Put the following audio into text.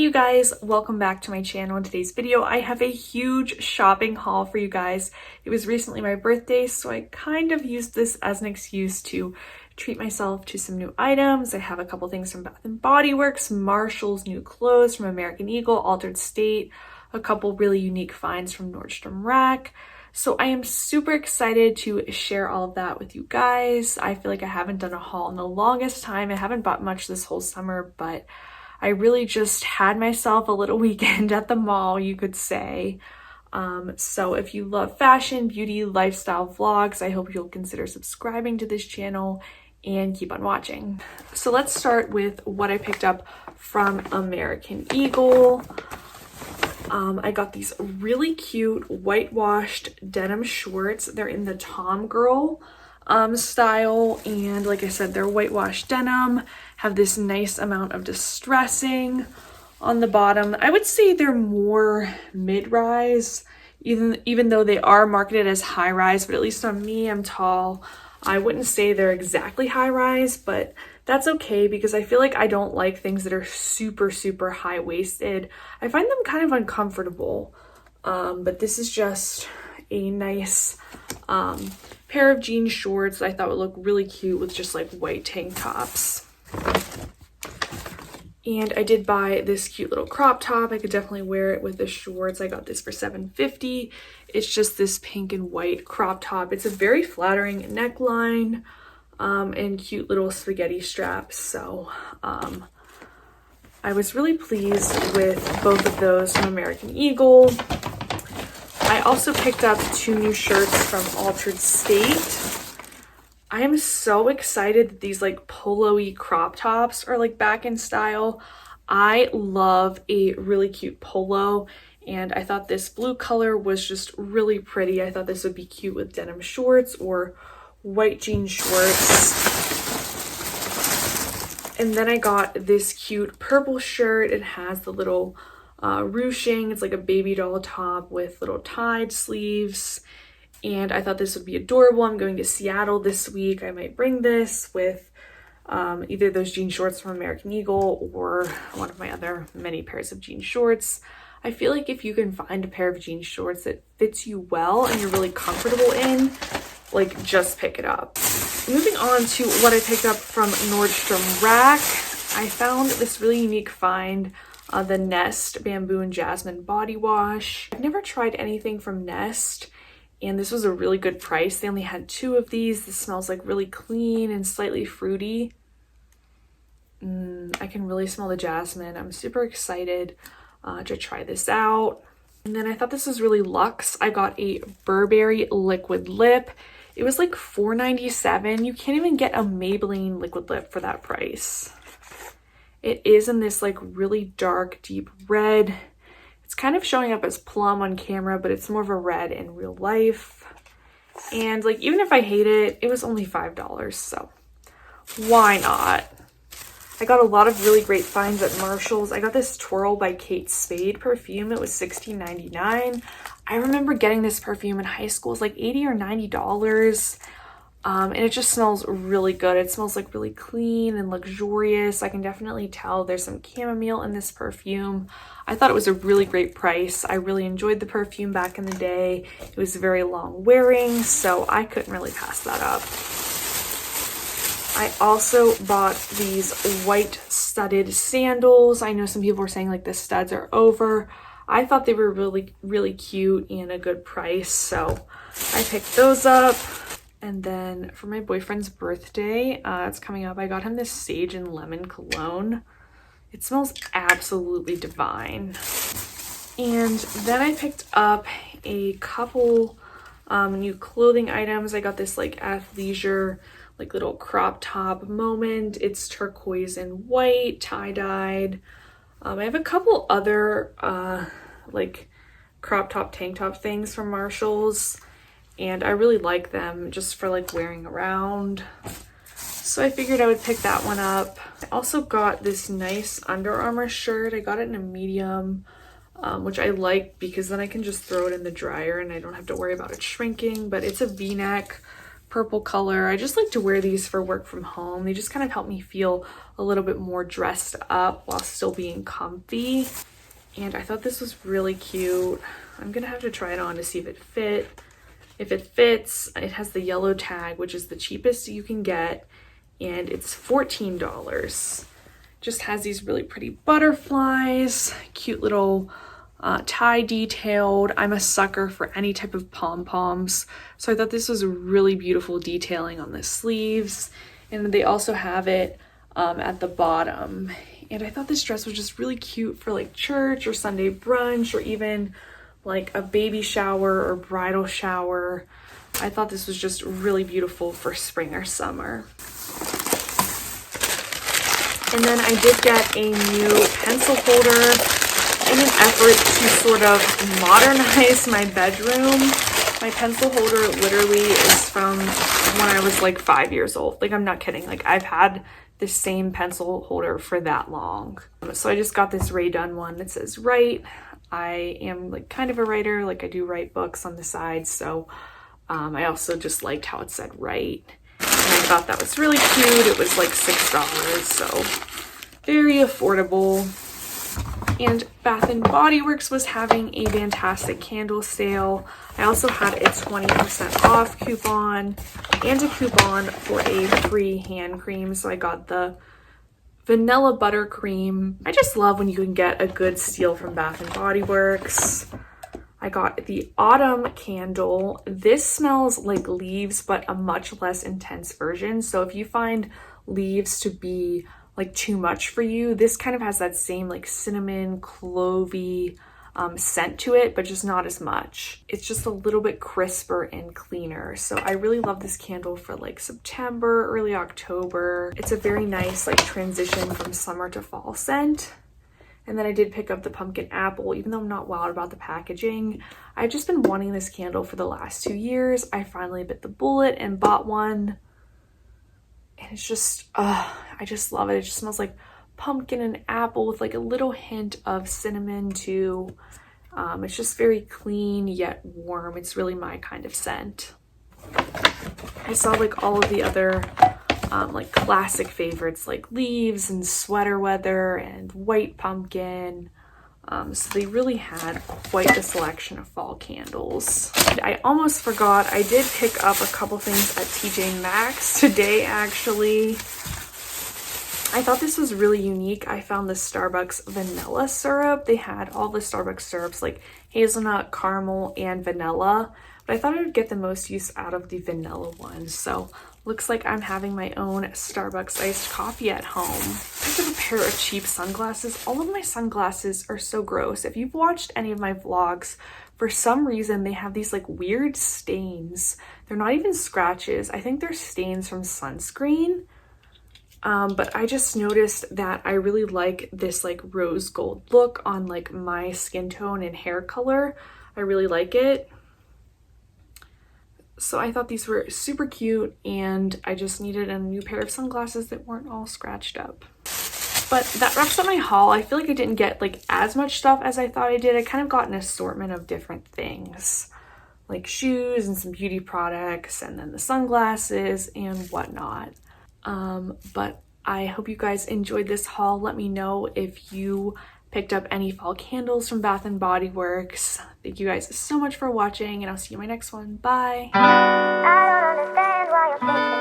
Hey you guys, welcome back to my channel. In today's video I have a huge shopping haul for you guys. It was recently my birthday, so I kind of used this as an excuse to treat myself to some new items. I have a couple things from Bath & Body Works, Marshall's, new clothes from American Eagle, Altered State, a couple really unique finds from Nordstrom Rack. So I am super excited to share all of that with you guys. I feel like I haven't done a haul in the longest time. I haven't bought much this whole summer, but I really just had myself a little weekend at the mall, you could say. So if you love fashion, beauty, lifestyle vlogs, I hope you'll consider subscribing to this channel and keep on watching. So let's start with what I picked up from American Eagle. I got these really cute whitewashed denim shorts. They're in the Tom Girl style, and like I said, they're whitewashed denim, have this nice amount of distressing on the bottom. I would say they're more mid-rise, even though they are marketed as high-rise, but at least on me, I'm tall. I wouldn't say they're exactly high-rise, but that's okay because I feel like I don't like things that are super high-waisted. I find them kind of uncomfortable, but this is just a nice pair of jean shorts I thought would look really cute with just like white tank tops. And I did buy this cute little crop top. I could definitely wear it with the shorts. I got this for $7.50. It's just this pink and white crop top. It's a very flattering neckline and cute little spaghetti straps. So I was really pleased with both of those from American Eagle. I also picked up two new shirts from Altered State. I am so excited that these like polo-y crop tops are like back in style. I love a really cute polo, and I thought this blue color was just really pretty. I thought this would be cute with denim shorts or white jean shorts. And then I got this cute purple shirt. It has the little ruching. It's like a baby doll top with little tied sleeves, and I thought this would be adorable. I'm going to Seattle this week. I might bring this with either those jean shorts from American Eagle or one of my other many pairs of jean shorts. I feel like if you can find a pair of jean shorts that fits you well and you're really comfortable in, like, just pick it up. Moving on to what I picked up from Nordstrom Rack, I found this really unique find. The Nest Bamboo and Jasmine Body Wash. I've never tried anything from Nest, and this was a really good price. They only had two of these. This smells like really clean and slightly fruity. I can really smell the jasmine. I'm super excited to try this out. And then I thought this was really luxe. I got a Burberry liquid lip. It was like $4.97. You can't even get a Maybelline liquid lip for that price. It is in this like really dark, deep red. It's kind of showing up as plum on camera, but it's more of a red in real life. And like, even if I hate it, it was only $5, so why not? I got a lot of really great finds at Marshall's. I got this Twirl by Kate Spade perfume. It was $16.99. I remember getting this perfume in high school. It was like $80 or $90. And it just smells really good. It smells like really clean and luxurious. I can definitely tell there's some chamomile in this perfume. I thought it was a really great price. I really enjoyed the perfume back in the day. It was very long wearing, so I couldn't really pass that up. I also bought these white studded sandals. I know some people were saying like the studs are over. I thought they were really cute and a good price, so I picked those up. And then for my boyfriend's birthday, it's coming up, I got him this Sage and Lemon cologne. It smells absolutely divine. And then I picked up a couple new clothing items. I got this like athleisure, like little crop top moment. It's turquoise and white, tie-dyed. I have a couple other like crop top, tank top things from Marshall's, and I really like them just for like wearing around. So I figured I would pick that one up. I also got this nice Under Armour shirt. I got it in a medium, which I like because then I can just throw it in the dryer and I don't have to worry about it shrinking. But it's a V-neck purple color. I just like to wear these for work from home. They just kind of help me feel a little bit more dressed up while still being comfy. And I thought this was really cute. I'm gonna have to try it on to see if it fit. If it fits, it has the yellow tag, which is the cheapest you can get, and it's $14. Just has these really pretty butterflies, cute little tie detailed. I'm a sucker for any type of pom-poms, so I thought this was a really beautiful detailing on the sleeves. And they also have it at the bottom. And I thought this dress was just really cute for like church or Sunday brunch, or even like a baby shower or bridal shower. I thought this was just really beautiful for spring or summer. And then I did get a new pencil holder in an effort to sort of modernize my bedroom. My pencil holder literally is from when I was like 5 years old. Like, I'm not kidding. Like, I've had the same pencil holder for that long. So I just got this Ray Dunn one that says write. I am like kind of a writer. Like, I do write books on the side. So I also just liked how it said write. And I thought that was really cute. It was like $6, so very affordable. And Bath & Body Works was having a fantastic candle sale. I also had a 20% off coupon and a coupon for a free hand cream. So I got the vanilla buttercream. I just love when you can get a good steal from Bath & Body Works. I got the autumn candle. This smells like leaves, but a much less intense version. So if you find leaves to be like too much for you, this kind of has that same like cinnamon, clovey scent to it, but just not as much. It's just a little bit crisper and cleaner. So I really love this candle for like September, early October. It's a very nice like transition from summer to fall scent. And then I did pick up the pumpkin apple, even though I'm not wild about the packaging. I've just been wanting this candle for the last 2 years. I finally bit the bullet and bought one. And it's just, I just love it. It just smells like pumpkin and apple with like a little hint of cinnamon too. It's just very clean yet warm. It's really my kind of scent. I saw like all of the other like classic favorites like leaves and sweater weather and white pumpkin. So they really had quite a selection of fall candles. I almost forgot, I did pick up a couple things at TJ Maxx today actually. I thought this was really unique. I found the Starbucks vanilla syrup. They had all the Starbucks syrups like hazelnut, caramel, and vanilla. But I thought I would get the most use out of the vanilla one. So looks like I'm having my own Starbucks iced coffee at home. I have a pair of cheap sunglasses. All of my sunglasses are so gross. If you've watched any of my vlogs, for some reason they have these like weird stains. They're not even scratches. I think they're stains from sunscreen. But I just noticed that I really like this like rose gold look on like my skin tone and hair color. I really like it. So I thought these were super cute, and I just needed a new pair of sunglasses that weren't all scratched up. But that wraps up my haul. I feel like I didn't get like as much stuff as I thought I did. I kind of got an assortment of different things, like shoes and some beauty products, and then the sunglasses and whatnot. But I hope you guys enjoyed this haul. Let me know if you picked up any fall candles from Bath & Body Works. Thank you guys so much for watching, and I'll see you in my next one. Bye! I don't understand why you're thinking